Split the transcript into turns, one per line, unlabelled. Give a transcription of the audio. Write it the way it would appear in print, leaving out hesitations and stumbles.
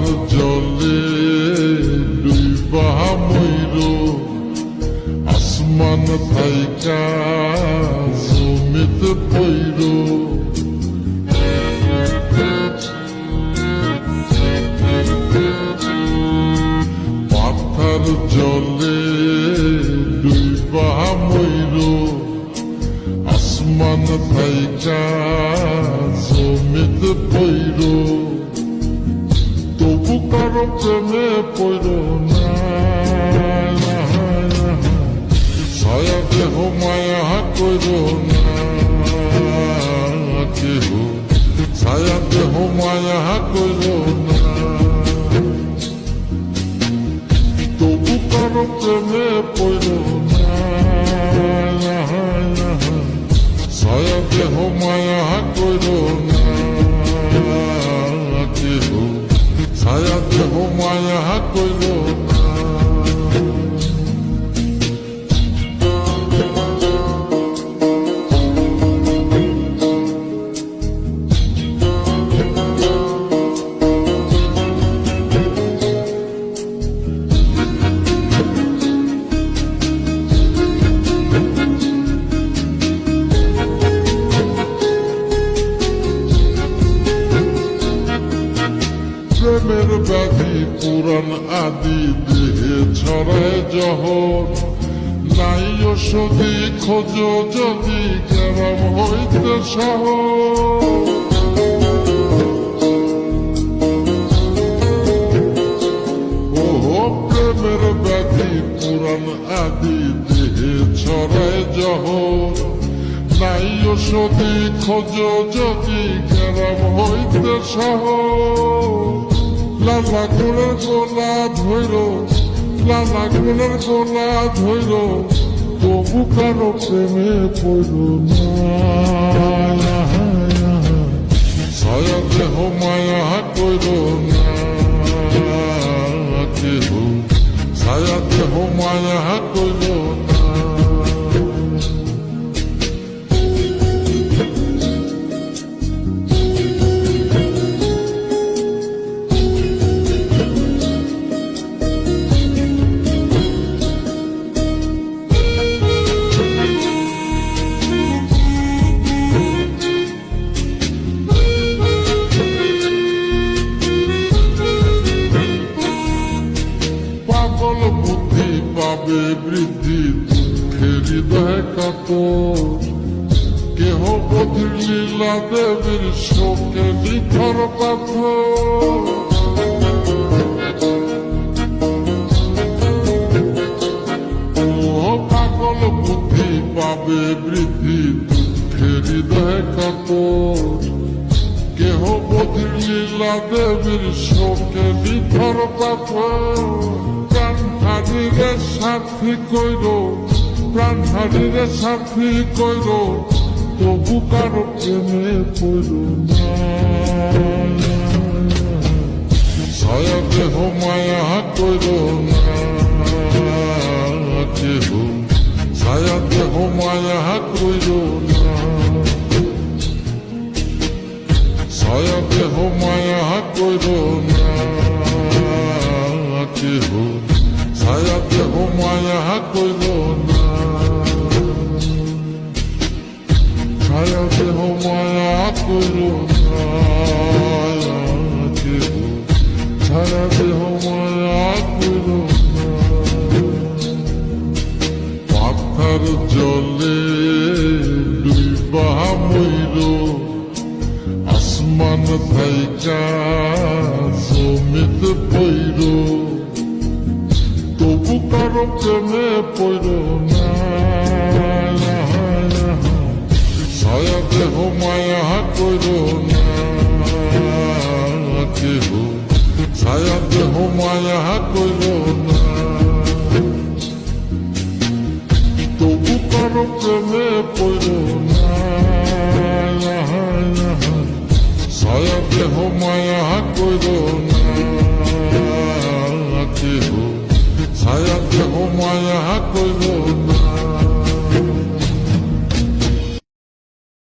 পাথার জলে ডুইবা মইর আসমান থাইকা জমিতে পইর পাথার জলে ডুইবা মইর আসমান থাইকা জমিতে পইর তবু কারো প্রেমে পইর না ছায়া দেহ মায়া কইর না কেহ ছায়া দেহ মায়া কইর না তবু কারো প্রেমে পইর না ছায়া দেহ মায়া কইর না কেহ ছায়া দেহ মায়া কইর না প্রেমের ব্যাধি পুরাণ আদি দেহে ছড়ায় জহর নাই ওষুধি খোঁজ যদি কেরাম হইতে শহর ও প্রেমের ব্যাধি পুরাণ আদি দেহে ছড়ায় জহর নাই ওষুধি খোঁজ যদি কেরাম হইতে শহর লালা গুণের গোলা ধৈর লালা গুণের গোলা ধৈর তবু কারো প্রেমে পড়ল না ছায়া দেহ মায়া কইর না কেহ ছায়া দেহ মায়া কইর না পাগল বুদ্ধি পাবে বৃদ্ধি দুঃখের হৃদয় কাতর কেহ বধির লীলা দেবীর শোকে নিথর পাথর পাগল বুদ্ধি পাবে বৃদ্ধি দুঃখের হৃদয় কাতর কেহ বধির লীলা দেবীর শোকে নিথর পাথর প্রাণ হারিরে সাথী কইর প্রাণ হারিরে সাথী কইর তবু কারো প্রেমে পড়ল না ছায়া দেহ মায়া কইর না কেহ ছায়া দেহ মায়া কইর না ছায়া দেহ মায়া কইর না কেহ ছায়া দেহ মায়া কইর না ছায়া দেহ মায়া কইর না কেহ ছায়া দেহ মায়া কইর না পাথার জলে ডুইবা মইর আসমান থাইকা জমিতে পইর তবু কারো প্রেমে পইর না ছায়া দেহ মায়া কইর না কেহ ছায়া দেহ মায়া কইর না তবু কারো প্রেমে পইর না